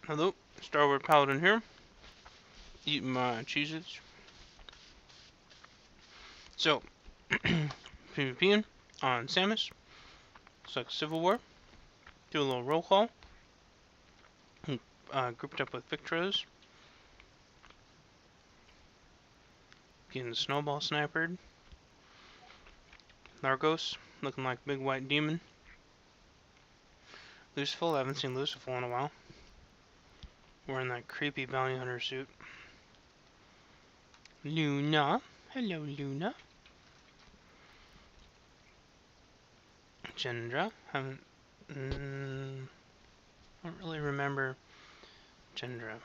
Hello, Star Wars Paladin here, eating my Cheez-Its. So, PvPing on Samus, Civil War, do a little roll call, grouped up with Victros, getting Snowball sniped, Nargos, looking like Big White Demon, Luciful, I haven't seen Luciful in a while, wearing that creepy bounty hunter suit, Luna, hello Luna, Gendra, don't really remember Gendra.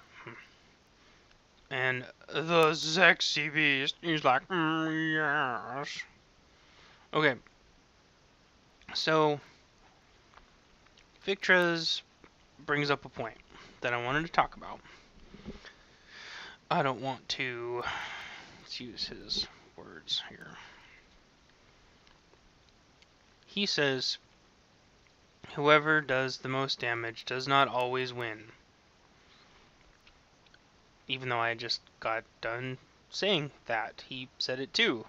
And the sexy beast, he's like, yes. Okay, so Victros brings up a point that I wanted to talk about. I don't want to, let's use his words here. He says, whoever does the most damage does not always win. Even though I just got done saying that. He said it too.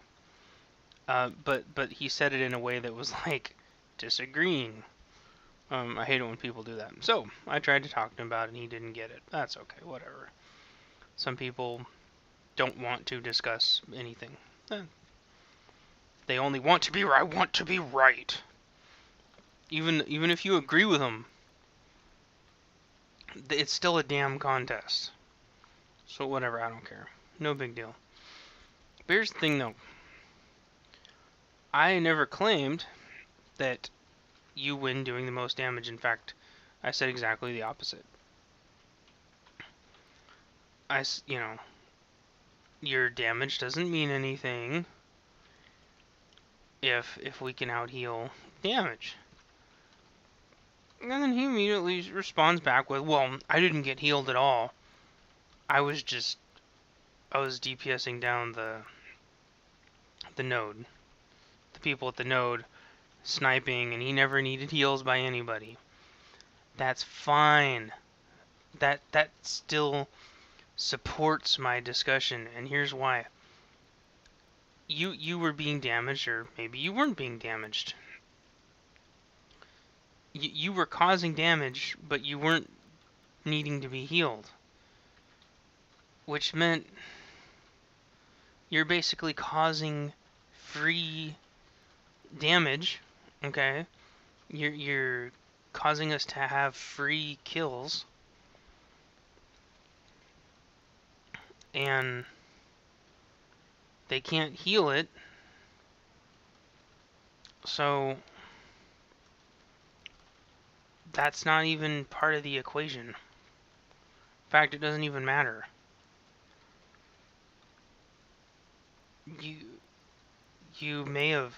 But he said it in a way that was like disagreeing. I hate it when people do that. So, I tried to talk to him about it and he didn't get it. That's okay, whatever. Some people don't want to discuss anything. They only want to be right. I want to be right. Even if you agree with them, it's still a damn contest. So whatever, I don't care. No big deal. But here's the thing though. I never claimed that you win doing the most damage. In fact, I said exactly the opposite. Your damage doesn't mean anything if we can out heal damage. And then he immediately responds back with, well, I didn't get healed at all. I was DPSing down the node. The people at the node sniping, and he never needed heals by anybody. That's fine. That still supports my discussion, and here's why. You were being damaged, or maybe you weren't being damaged. You were causing damage, but you weren't needing to be healed. Which meant you're basically causing free damage, okay? You're causing us to have free kills. And they can't heal it. So that's not even part of the equation. In fact, it doesn't even matter. You may have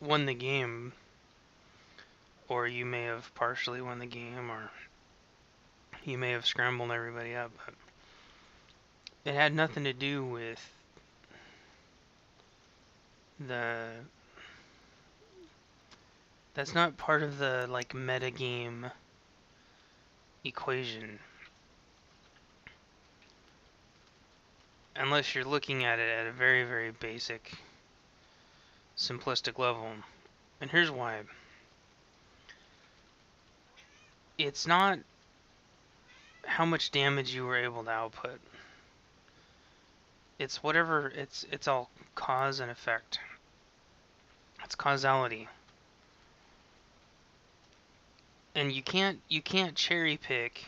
won the game, or you may have partially won the game, or you may have scrambled everybody up, but it had nothing to do with that's not part of the like meta game equation. Unless you're looking at it at a very, very basic, simplistic level. And here's why. It's not how much damage you were able to output. It's whatever, it's all cause and effect. It's causality. And you can't cherry pick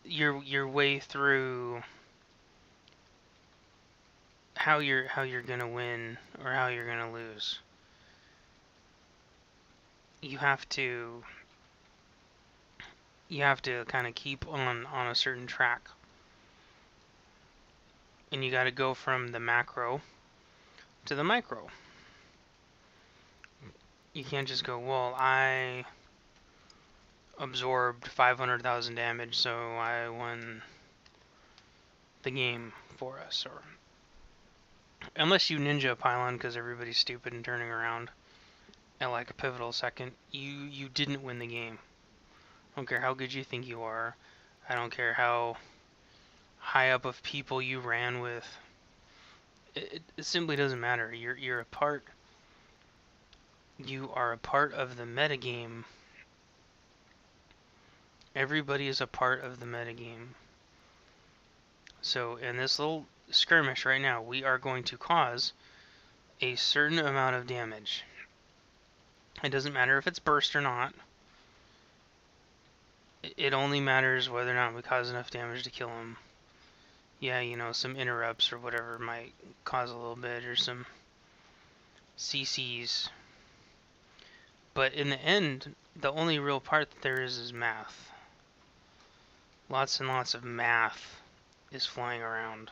your way through how you're gonna win or how you're gonna lose. You have to kind of keep on a certain track, and you got to go from the macro to the micro. You can't just go, well, I absorbed 500,000 damage, so I won the game for us, or unless you ninja a pylon because everybody's stupid and turning around, at like a pivotal second, you didn't win the game. I don't care how good you think you are. I don't care how high up of people you ran with. It simply doesn't matter. You're a part. You are a part of the metagame. Everybody is a part of the metagame. So in this little skirmish right now, we are going to cause a certain amount of damage. It doesn't matter if it's burst or not. It only matters whether or not we cause enough damage to kill him. Yeah, you know, some interrupts or whatever might cause a little bit, or some CCs. But in the end, the only real part that there is math. Lots and lots of math is flying around.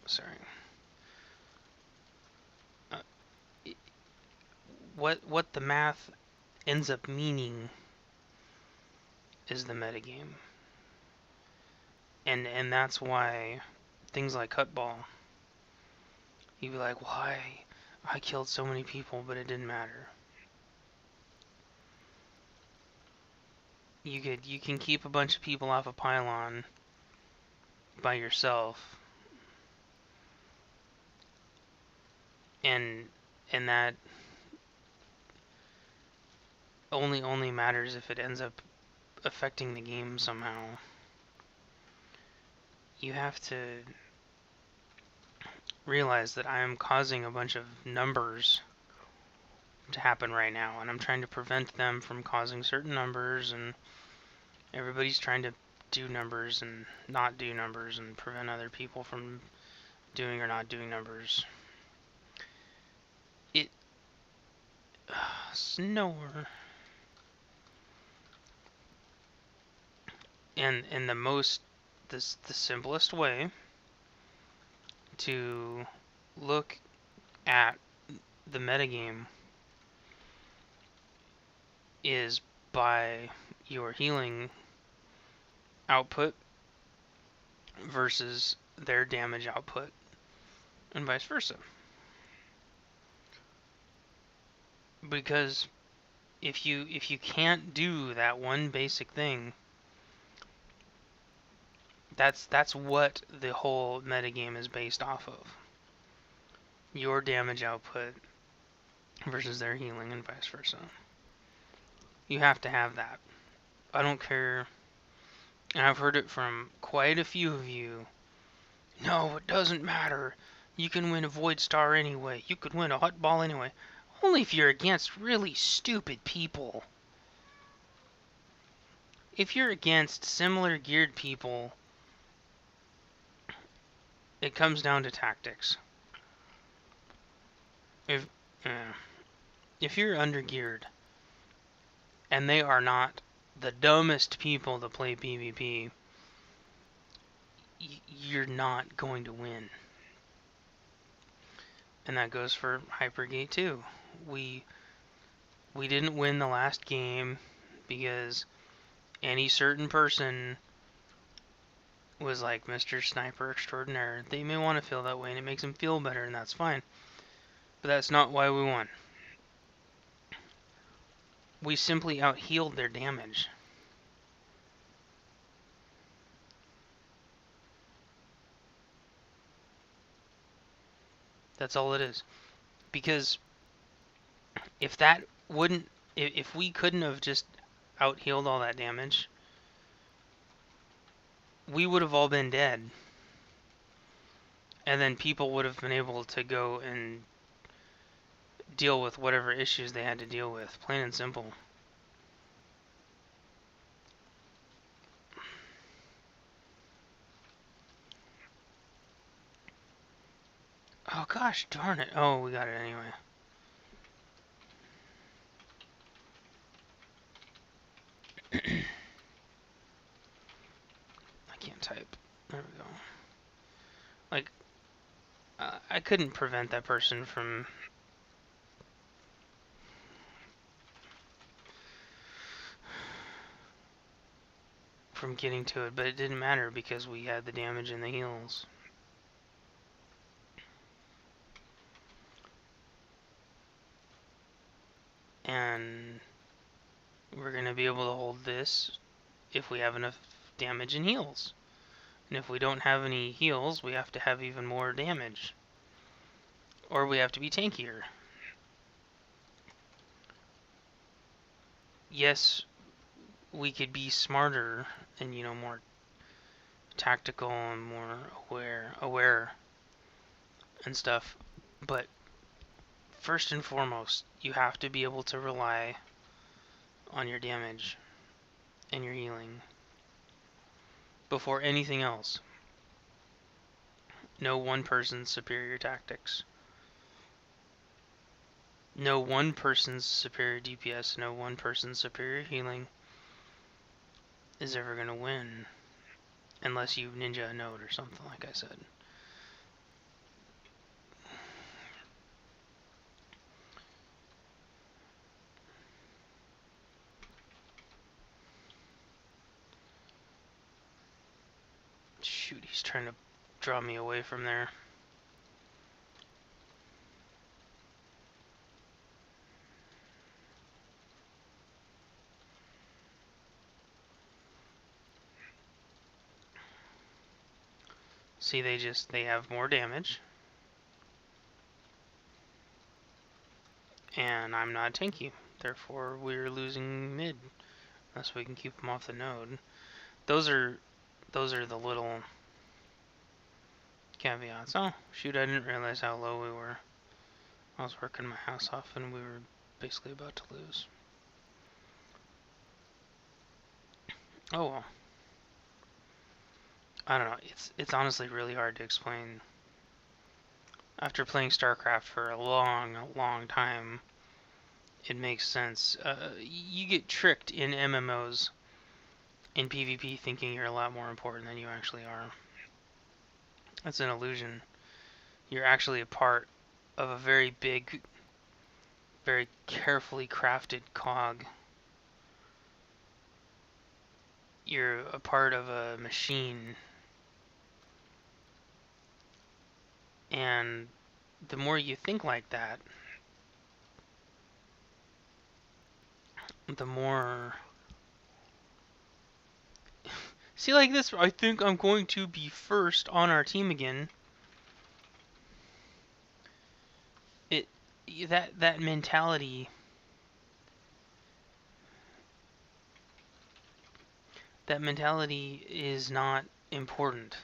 Sorry. What the math ends up meaning is the metagame. And that's why things like Cutball, you'd be like, why? I killed so many people, but it didn't matter. You can keep a bunch of people off a pylon by yourself, and that only matters if it ends up affecting the game somehow. You have to realize that I am causing a bunch of numbers to happen right now, and I'm trying to prevent them from causing certain numbers, and everybody's trying to do numbers and not do numbers and prevent other people from doing or not doing numbers. Snore. And the simplest way to look at the metagame is by your healing output versus their damage output, and vice versa. Because if you can't do that one basic thing, that's what the whole metagame is based off of. Your damage output versus their healing, and vice versa. You have to have that. I don't care, and I've heard it from quite a few of you. No, it doesn't matter. You can win a Void Star anyway. You could win a Hot Ball anyway. Only if you're against really stupid people. If you're against similar geared people, it comes down to tactics. If you're undergeared, and they are not the dumbest people to play PvP, you're not going to win. And that goes for Hypergate too. We didn't win the last game because any certain person was like Mr. Sniper Extraordinaire. They may want to feel that way, and it makes them feel better, and that's fine. But that's not why we won. We simply out-healed their damage. That's all it is. Because if we couldn't have just out-healed all that damage, we would have all been dead. And then people would have been able to go and deal with whatever issues they had to deal with. Plain and simple. Oh gosh, darn it. Oh, we got it anyway. I can't type. There we go. Like, I couldn't prevent that person from from getting to it, but it didn't matter because we had the damage and the heals. And we're going to be able to hold this if we have enough damage and heals. And if we don't have any heals, we have to have even more damage. Or we have to be tankier. Yes, we could be smarter and, more tactical and more aware and stuff. But first and foremost, you have to be able to rely on your damage and your healing before anything else. No one person's superior tactics. No one person's superior DPS, no one person's superior healing is ever going to win. Unless you ninja a node or something, like I said. Shoot, he's trying to draw me away from there. See, they have more damage. And I'm not tanky. Therefore, we're losing mid. Unless we can keep them off the node. Those are the little caveats. Oh, shoot, I didn't realize how low we were. I was working my house off and we were basically about to lose. Oh well. I don't know. It's honestly really hard to explain. After playing StarCraft for a long time, it makes sense. You get tricked in MMOs in PvP thinking you're a lot more important than you actually are. That's an illusion. You're actually a part of a very big, very carefully crafted cog. You're a part of a machine. And the more you think like that, the more... See, like this, I think I'm going to be first on our team again. That mentality... That mentality is not important.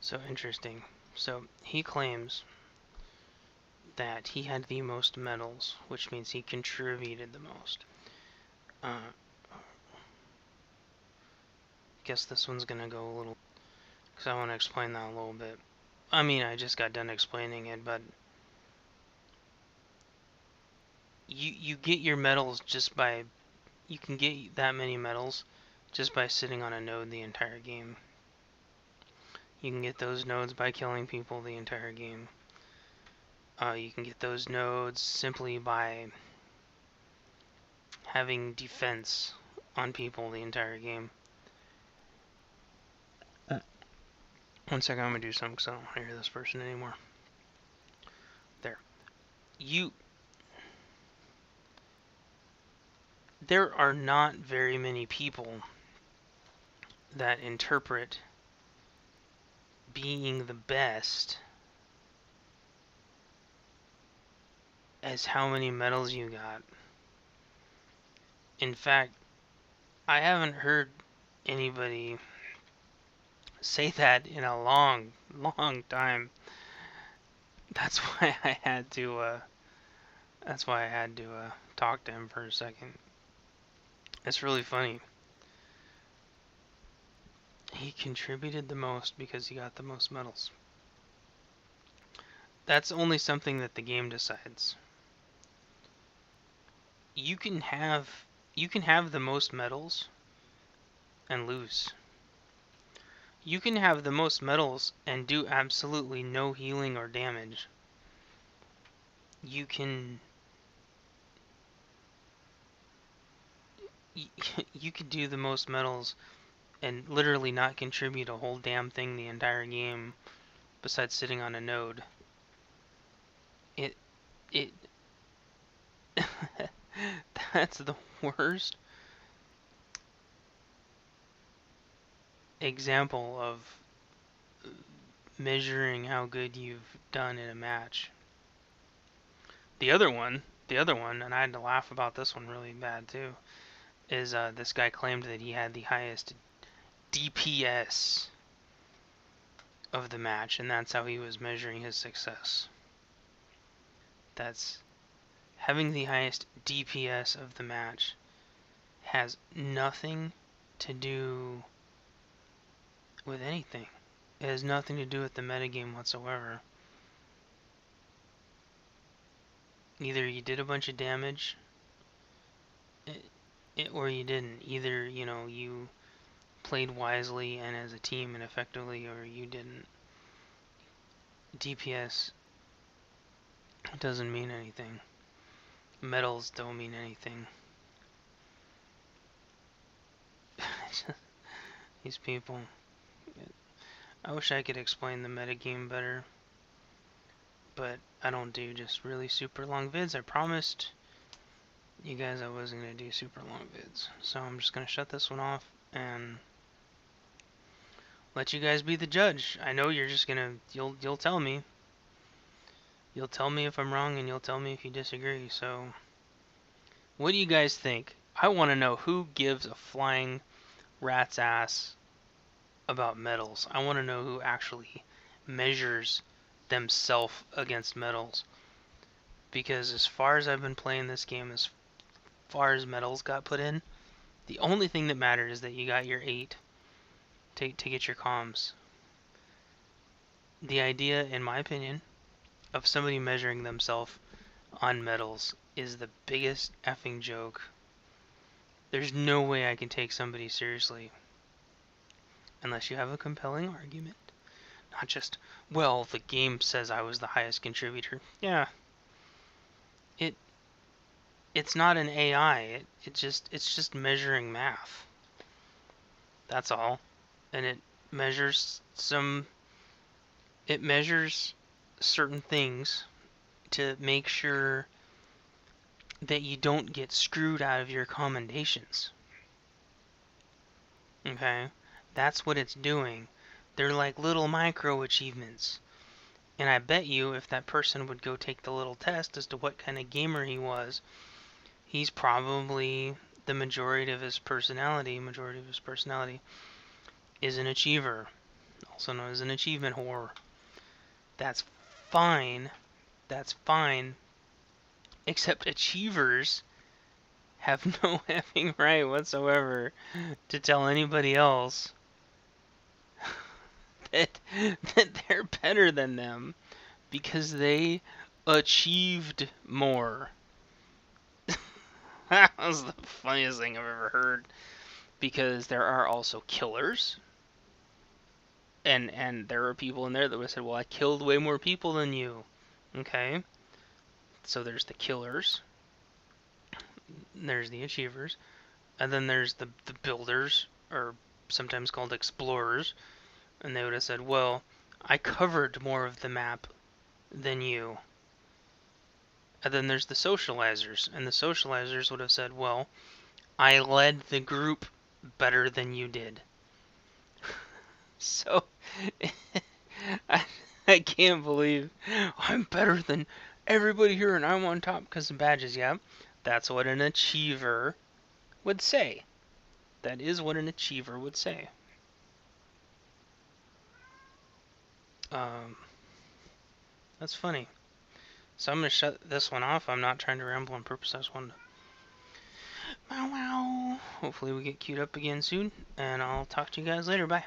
So interesting. So he claims that he had the most medals, which means he contributed the most. Guess this one's gonna go a little, because I want to explain that a little bit. I mean, I just got done explaining it, but you get your medals just by, you can get that many medals just by sitting on a node the entire game. You can get those nodes by killing people the entire game. You can get those nodes simply by having defense on people the entire game. One second, I'm gonna do something because I don't want to hear this person anymore. There. There are not very many people that interpret being the best as how many medals you got. In fact, I haven't heard anybody say that in a long, long time. That's why I had to. Talk to him for a second. It's really funny. He contributed the most because he got the most medals. That's only something that the game decides. You can have the most medals and lose. You can have the most medals and do absolutely no healing or damage. You could do the most medals and literally not contribute a whole damn thing the entire game besides sitting on a node. It that's the worst example of measuring how good you've done in a match. The other one, and I had to laugh about this one really bad too, is this guy claimed that he had the highest DPS of the match, and that's how he was measuring his success. That's having the highest DPS of the match has nothing to do with anything. It has nothing to do with the metagame whatsoever. Either you did a bunch of damage, or you didn't. Either, you played wisely and as a team and effectively, or you didn't. DPS doesn't mean anything. Medals don't mean anything. These people. I wish I could explain the metagame better, but I don't do just really super long vids. I promised you guys I wasn't going to do super long vids, so I'm just going to shut this one off and let you guys be the judge. I know you're just going to, you'll tell me. You'll tell me if I'm wrong, and you'll tell me if you disagree, so what do you guys think? I want to know who gives a flying rat's ass about medals. I want to know who actually measures themselves against medals. Because as far as I've been playing this game, as far as medals got put in, the only thing that mattered is that you got your 8 to get your comms. The idea, in my opinion, of somebody measuring themselves on medals is the biggest effing joke. There's no way I can take somebody seriously unless you have a compelling argument. Not just, well, the game says I was the highest contributor. Yeah. It's not an AI. It's just measuring math. That's all. And it measures certain things to make sure that you don't get screwed out of your commendations. Okay? That's what it's doing. They're like little micro achievements. And I bet you if that person would go take the little test as to what kind of gamer he was, he's probably the majority of his personality is an achiever, also known as an achievement whore. That's fine. That's fine. Except achievers have no effing right whatsoever to tell anybody else that they're better than them because they achieved more. That was the funniest thing I've ever heard. Because there are also killers. And there are people in there that would say, well, I killed way more people than you. Okay? So there's the killers. There's the achievers. And then there's the builders, or sometimes called explorers. And they would have said, well, I covered more of the map than you. And then there's the socializers. And the socializers would have said, well, I led the group better than you did. So, I can't believe I'm better than everybody here and I'm on top because of badges. Yeah, that's what an achiever would say. That is what an achiever would say. That's funny. So I'm going to shut this one off. I'm not trying to ramble on purpose. I just wanted to... Wow. Hopefully we get queued up again soon. And I'll talk to you guys later. Bye.